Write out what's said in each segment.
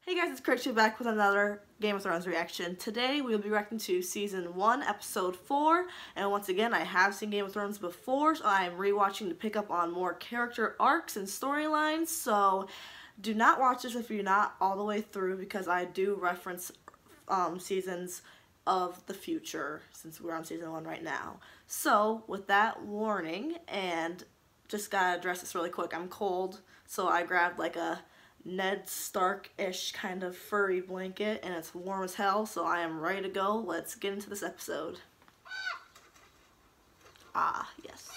Hey guys, it's Cripples back with another Game of Thrones reaction. Today we will be reacting to Season 1, Episode 4. And once again, I have seen Game of Thrones before, so I am rewatching to pick up on more character arcs and storylines. So do not watch this if you're not all the way through, because I do reference seasons of the future, since we're on Season 1 right now. So with that warning, and just gotta address this really quick, I'm cold, so I grabbed like a Ned Stark-ish kind of furry blanket, and it's warm as hell, so I am ready to go. Let's get into this episode. Ah, yes.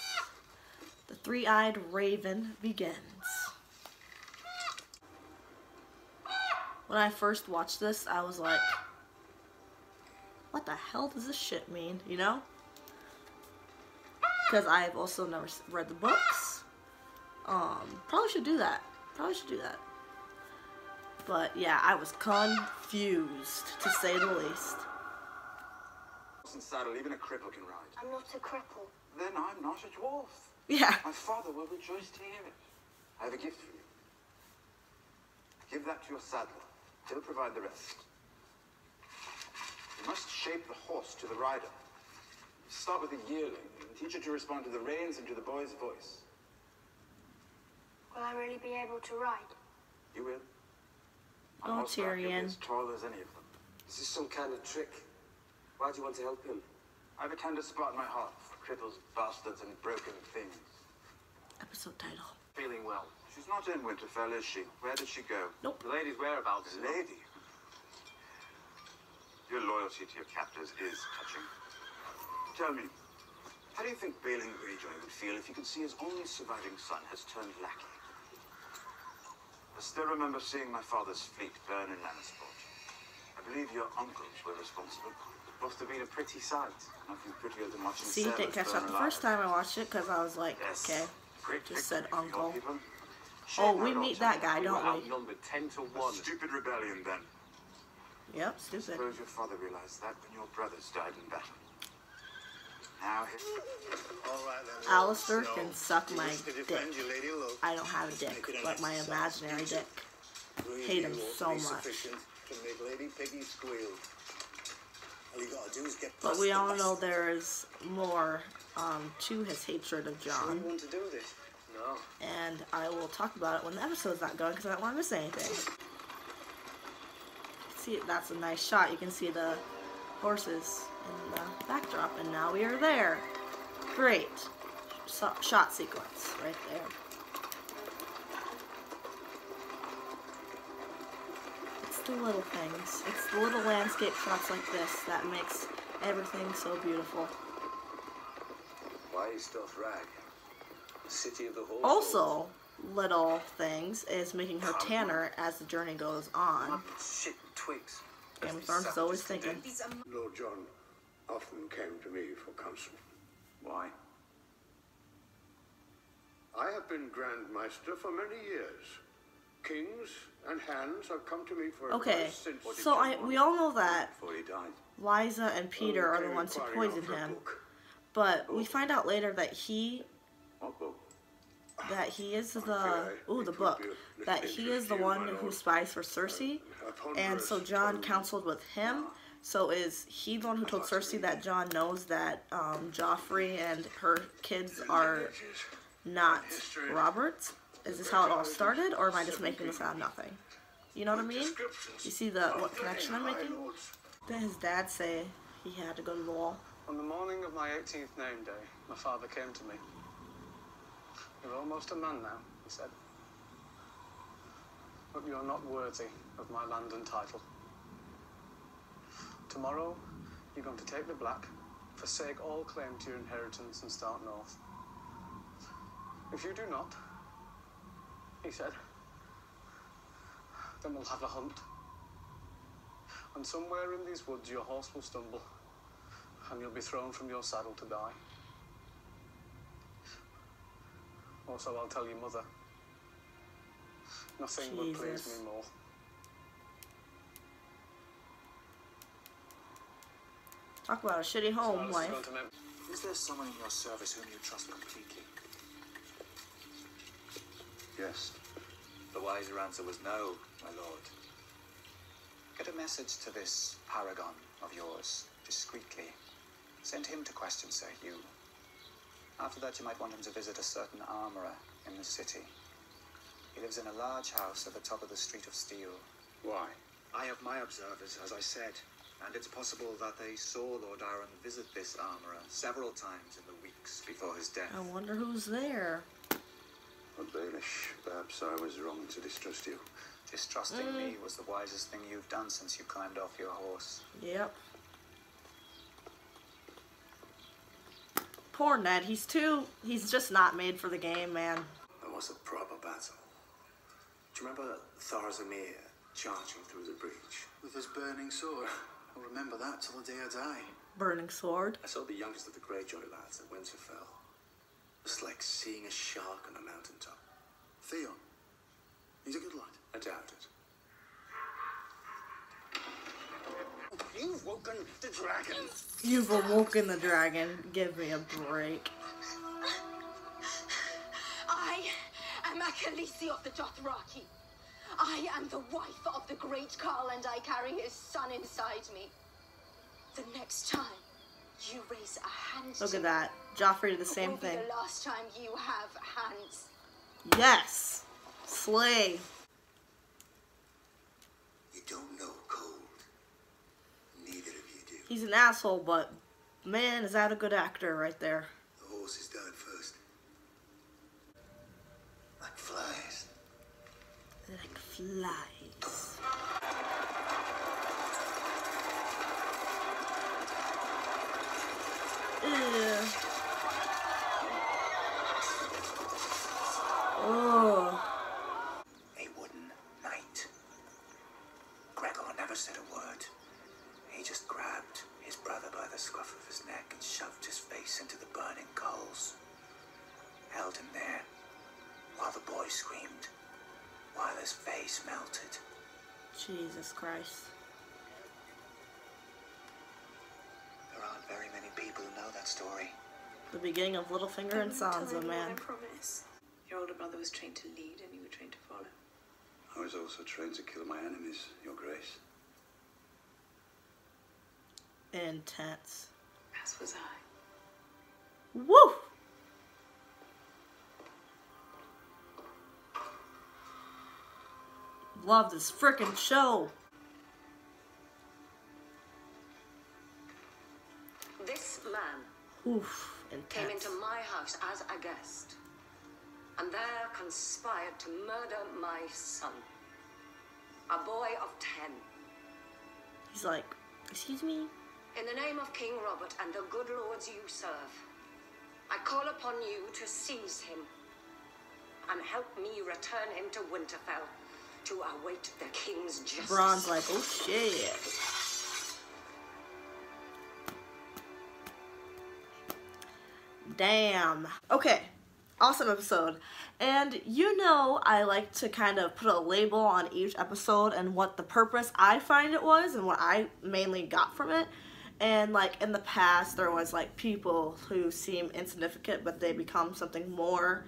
The three-eyed raven begins. When I first watched this, I was like, what the hell does this shit mean, you know? Because I've also never read the books. Probably should do that. But yeah, I was confused, to say the least. Saddle, even a cripple can ride. I'm not a cripple. Then I'm not a dwarf. Yeah. My father will rejoice to hear it. I have a gift for you. Give that to your saddler. He'll provide the rest. You must shape the horse to the rider. Start with a yearling and teach it to respond to the reins and to the boy's voice. Will I really be able to ride? You will. Oh, Tyrion. As tall as any of them. Is this some kind of trick? Why do you want to help him? I have a tender spot in my heart for cripples, bastards, and broken things. Episode title. Feeling well. She's not in Winterfell, is she? Where did she go? Nope. The lady's whereabouts. The lady? Your loyalty to your captors is touching. Tell me, how do you think Balin Greyjoy would feel if he could see his only surviving son has turned lackey? I still remember seeing my father's fleet burn in Lannisport. I believe your uncles were responsible. Must have been a pretty sight. Nothing prettier than watching See, you didn't catch that the first time I watched it, because I was like, yes. okay, Great just said uncle. Oh, we meet that guy, don't we? Outnumbered 10 to 1. A stupid rebellion then. Yep, stupid. Suppose your father realized that when your brothers died in battle. Now Alistair can suck my dick. I don't have a dick, but my imaginary dick. Hate him so much. But we all know there is more to his hatred of Jon. No. And I will talk about it when the episode's not going, because I don't want to miss anything. See, that's a nice shot. You can see the horses in the backdrop, and now we are there. Great shot sequence right there. It's the little things. It's the little landscape shots like this that makes everything so beautiful. Why is Rag? The city of the horse. Also, little things is making her tanner as the journey goes on. Shit twigs. Game of Thrones is always thinking. Lord John often came to me for counsel. why? I have been Grand Maester for many years. Kings and hands have come to me for advice since. So we all know that Before he died. Liza and Peter are the ones who poisoned him, but we find out later that he is the book that he is the one who spies for Cersei, and so Jon counseled with him. So is he the one who told Cersei that Jon knows that Joffrey and her kids are not Robert's? Is this how it all started, or am I just making this out of nothing? You know what I mean? You see what connection I'm making? Did his dad say he had to go to the wall? On the morning of my 18th name day, my father came to me. You're almost a man now, he said. But you're not worthy of my land and title. Tomorrow, you're going to take the black, forsake all claim to your inheritance, and start north. If you do not, he said, then we'll have a hunt. And somewhere in these woods, your horse will stumble, and you'll be thrown from your saddle to die. Also, I'll tell your mother. Nothing would please me more. Talk about a shitty home life. Is there someone in your service whom you trust completely? Yes. The wiser answer was no, my lord. Get a message to this paragon of yours, discreetly. Send him to question Sir Hugh. After that, you might want him to visit a certain armourer in the city. He lives in a large house at the top of the Street of Steel. Why? I have my observers, as I said, and it's possible that they saw Lord Aaron visit this armourer several times in the weeks before his death. I wonder who's there. Lord Baelish, perhaps I was wrong to distrust you. Distrusting me was the wisest thing you've done since you climbed off your horse. Yep. Poor Ned. He's just not made for the game, man. That was a proper battle. Do you remember Tharzamir charging through the breach? With his burning sword. I'll remember that till the day I die. Burning sword. I saw the youngest of the Greyjoy lads at Winterfell. It's like seeing a shark on a mountaintop. Theon. He's a good lad. I doubt it. You've woken the dragon. You've awoken the dragon. Give me a break. I am Akhaleesi of the Dothraki. I am the wife of the great Khal, and I carry his son inside me. The next time you raise a hand Look to at that. Joffrey did the me same will be thing. the last time you have hands. Yes. Slay. You don't know cold. Neither of you do. He's an asshole, but man, is that a good actor right there. The horses died first. Like flies. Like flies. Ew. Oh. A wooden knight. Gregor never said a word. He just grabbed his brother by the scruff of his neck and shoved his face into the burning coals. Held him there while the boy screamed, while his face melted. Jesus Christ. There aren't very many people who know that story. The beginning of Littlefinger and Sansa, man. I promise. Your older brother was trained to lead and you were trained to follow. I was also trained to kill my enemies, Your Grace. Intense. As was I. Woo! Love this frickin' show. This man Oof, came intense. into my house as a guest, and there conspired to murder my son, a boy of 10. He's like, excuse me? In the name of King Robert and the good lords you serve, I call upon you to seize him and help me return him to Winterfell to await the king's justice. Bron's like, oh shit. Damn. Okay, awesome episode. And you know I like to kind of put a label on each episode and what the purpose I find it was and what I mainly got from it. And like in the past there was like people who seem insignificant but they become something more.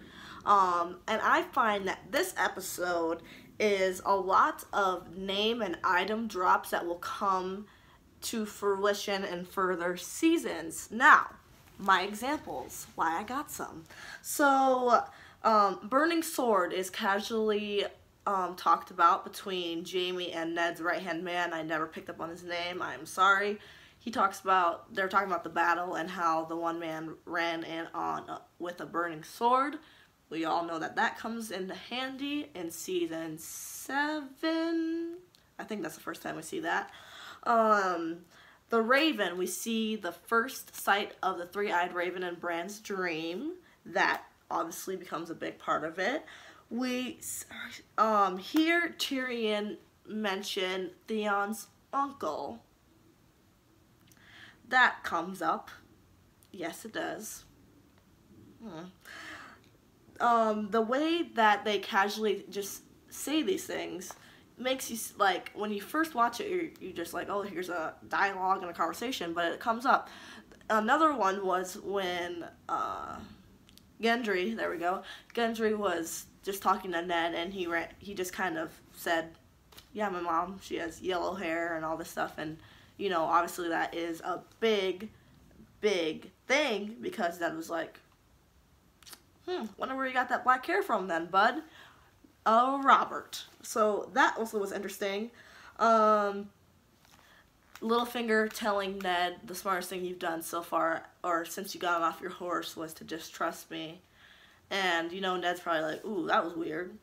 And I find that this episode is a lot of name and item drops that will come to fruition in further seasons. Now, my examples, why I got some. So, Burning Sword is casually talked about between Jaime and Ned's right-hand man. I never picked up on his name, I'm sorry. They're talking about the battle and how the one man ran in on with a burning sword. We all know that that comes into handy in season 7. I think that's the first time we see that. The Raven, we see the first sight of the three-eyed raven in Bran's dream. That obviously becomes a big part of it. We hear Tyrion mention Theon's uncle. That comes up. Yes, it does. The way that they casually just say these things makes you, like, when you first watch it, you're just like, oh, here's a dialogue and a conversation, but it comes up. Another one was when Gendry, there we go, Gendry was just talking to Ned, and he just kind of said, yeah, my mom, she has yellow hair and all this stuff, and, you know, obviously that is a big, big thing, because Ned was like, wonder where you got that black hair from then, bud. Robert. So that also was interesting. Littlefinger telling Ned the smartest thing you've done so far, or since you got off your horse, was to just trust me. And, you know, Ned's probably like, ooh, that was weird.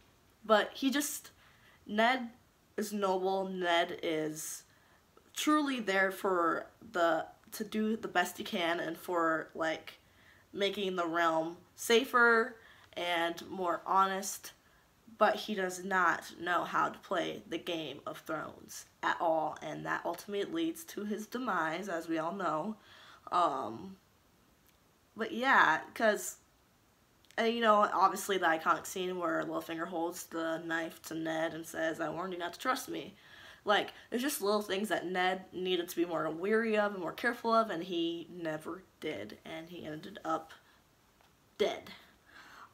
But Ned is noble. Ned is truly there to do the best he can, and for, like, making the realm safer and more honest. But he does not know how to play the Game of Thrones at all, and that ultimately leads to his demise, as we all know. But yeah, because, you know, obviously the iconic scene where Littlefinger holds the knife to Ned and says, I warned you not to trust me. Like, there's just little things that Ned needed to be more wary of and more careful of, and he never did, and he ended up dead.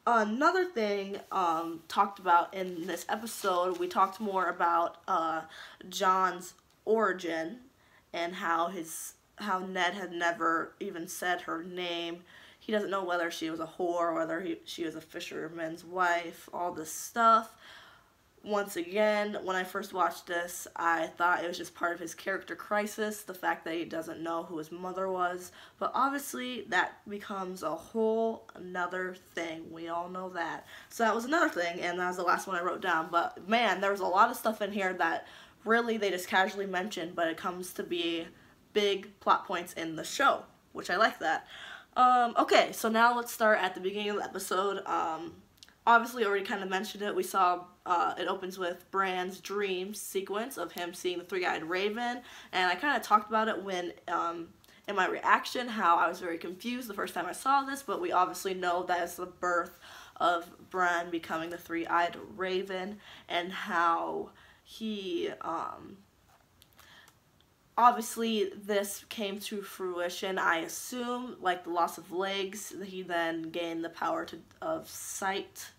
Another thing talked about in this episode, we talked more about Jon's origin, and how Ned had never even said her name. He doesn't know whether she was a whore, whether she was a fisherman's wife, all this stuff. Once again, when I first watched this, I thought it was just part of his character crisis, the fact that he doesn't know who his mother was. But obviously, that becomes a whole another thing. We all know that. So that was another thing, and that was the last one I wrote down. But man, there was a lot of stuff in here that really they just casually mentioned, but it comes to be big plot points in the show, which I like that. Okay, so now let's start at the beginning of the episode. Obviously, already kind of mentioned it. We saw it opens with Bran's dream sequence of him seeing the three-eyed raven, and I kind of talked about it when in my reaction, how I was very confused the first time I saw this, but we obviously know that is the birth of Bran becoming the three-eyed raven, and how he obviously this came to fruition, I assume, like the loss of legs. He then gained the power of sight.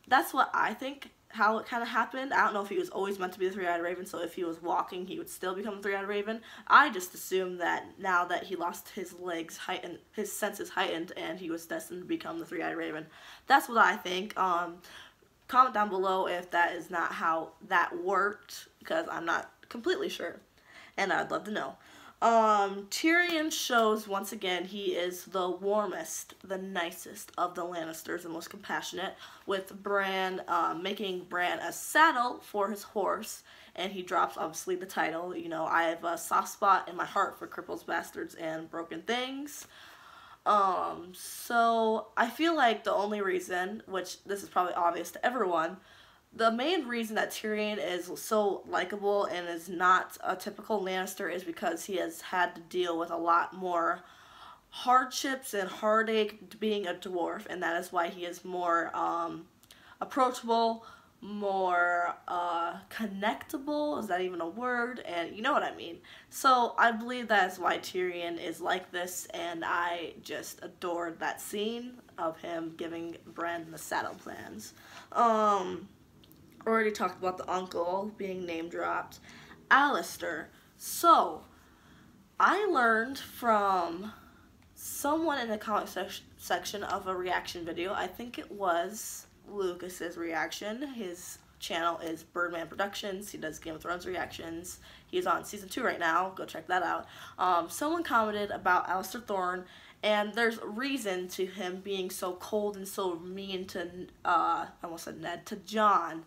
That's what I think, how it kind of happened. I don't know if he was always meant to be the three-eyed raven, so if he was walking, he would still become the three-eyed raven. I just assume that now that he lost his legs, his senses heightened, and he was destined to become the three-eyed raven. That's what I think. Comment down below if that is not how that worked, because I'm not completely sure, and I'd love to know. Tyrion shows once again he is the warmest, the nicest of the Lannisters, the most compassionate, with Bran making Bran a saddle for his horse, and he drops obviously the title. You know, I have a soft spot in my heart for Cripples, Bastards, and Broken Things. So I feel like the only reason, which this is probably obvious to everyone, the main reason that Tyrion is so likable and is not a typical Lannister is because he has had to deal with a lot more hardships and heartache being a dwarf, and that is why he is more approachable, more connectable, is that even a word? And you know what I mean. So I believe that is why Tyrion is like this, and I just adored that scene of him giving Bran the saddle plans. Already talked about the uncle being name dropped. Alistair. So, I learned from someone in the comment section of a reaction video, I think it was Lucas's reaction. His channel is Birdman Productions. He does Game of Thrones reactions. He's on season 2 right now. Go check that out. Someone commented about Alistair Thorne, and there's reason to him being so cold and so mean to, I almost said Ned, to Jon.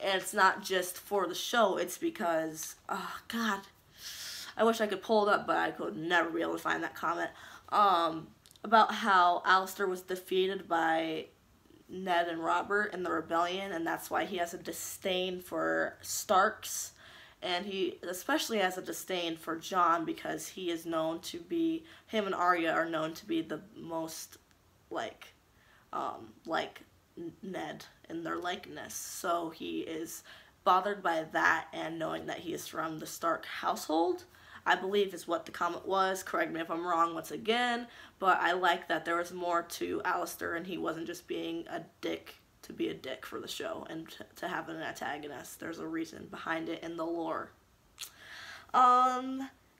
And it's not just for the show, it's because, oh god, I wish I could pull it up, but I could never be able to find that comment, about how Alistair was defeated by Ned and Robert in the rebellion, and that's why he has a disdain for Starks, and he especially has a disdain for Jon, because he is known to be, him and Arya are known to be the most, like Ned in their likeness. So he is bothered by that, and knowing that he is from the Stark household, I believe is what the comment was. Correct me if I'm wrong once again, but I like that there was more to Alistair and he wasn't just being a dick to be a dick for the show and to have an antagonist. There's a reason behind it in the lore.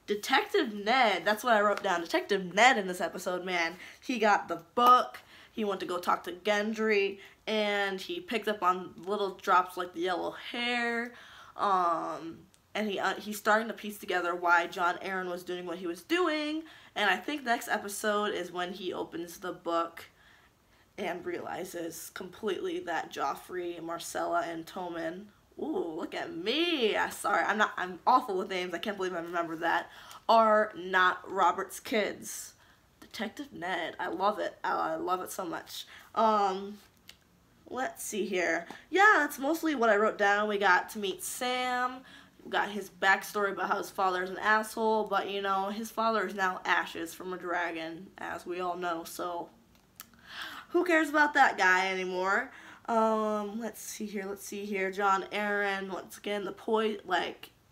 Detective Ned, that's what I wrote down. Detective Ned in this episode, man, he got the book, he went to go talk to Gendry, and he picked up on little drops like the yellow hair, and he's starting to piece together why Jon Arryn was doing what he was doing, and I think next episode is when he opens the book and realizes completely that Joffrey, Marcella, and Tommen, ooh, look at me, I'm awful with names, I can't believe I remember that, are not Robert's kids. Detective Ned, I love it, I love it so much. Let's see here, yeah, that's mostly what I wrote down. We got to meet Sam, we got his backstory about how his father is an asshole, but you know, his father is now ashes from a dragon, as we all know, so who cares about that guy anymore? Let's see here. Jon Arryn, once again,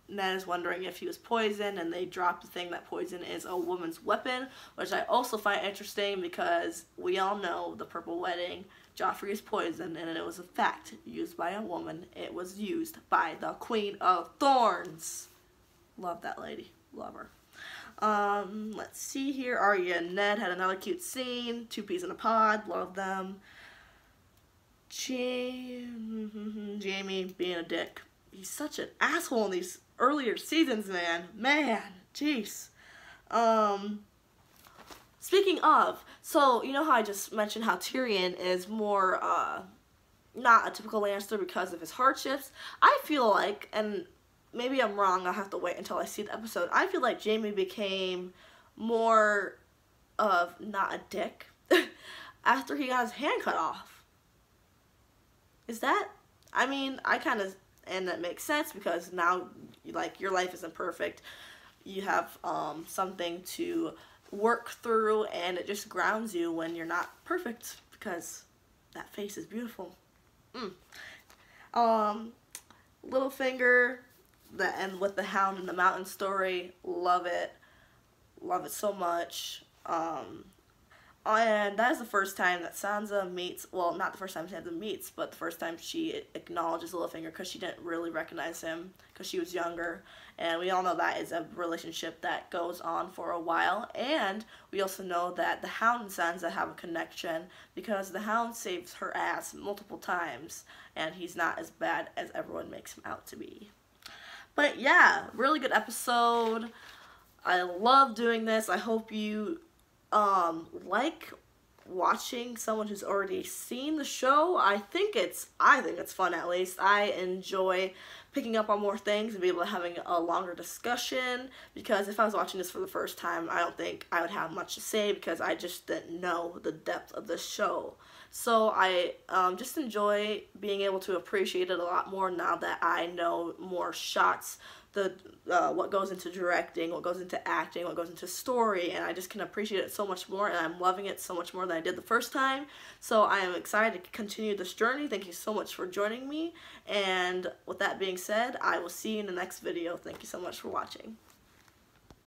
Ned is wondering if he was poisoned, and they dropped the thing that poison is a woman's weapon, which I also find interesting because we all know the Purple Wedding, Joffrey is poisoned, and it was a fact used by a woman. It was used by the Queen of Thorns. Love that lady. Love her. Let's see here. Arya and Ned had another cute scene. 2 peas in a pod. Love them. Jamie being a dick. He's such an asshole in these earlier seasons, man. Man, jeez. Speaking of, so you know how I just mentioned how Tyrion is more, not a typical Lannister because of his hardships? I feel like, and maybe I'm wrong, I'll have to wait until I see the episode, I feel like Jaime became more of not a dick after he got his hand cut off. Is that, I mean, and that makes sense because now, like, your life isn't perfect. You have something to work through, and it just grounds you when you're not perfect because that face is beautiful. Littlefinger, the end with the Hound in the Mountain story, love it so much. And that is the first time that Sansa meets, well, not the first time Sansa meets, but the first time she acknowledges Littlefinger because she didn't really recognize him because she was younger. And we all know that is a relationship that goes on for a while. And we also know that the Hound and Sansa have a connection because the Hound saves her ass multiple times, and he's not as bad as everyone makes him out to be. But yeah, really good episode. I love doing this. I hope you like watching someone who's already seen the show. I think it's fun, at least. I enjoy picking up on more things and be able to having a longer discussion, because if I was watching this for the first time, I don't think I would have much to say because I just didn't know the depth of the show. So I just enjoy being able to appreciate it a lot more now that I know more shots, what goes into directing, what goes into acting, what goes into story, and I just can appreciate it so much more, and I'm loving it so much more than I did the first time. So I am excited to continue this journey. Thank you so much for joining me, and with that being said, I will see you in the next video. Thank you so much for watching.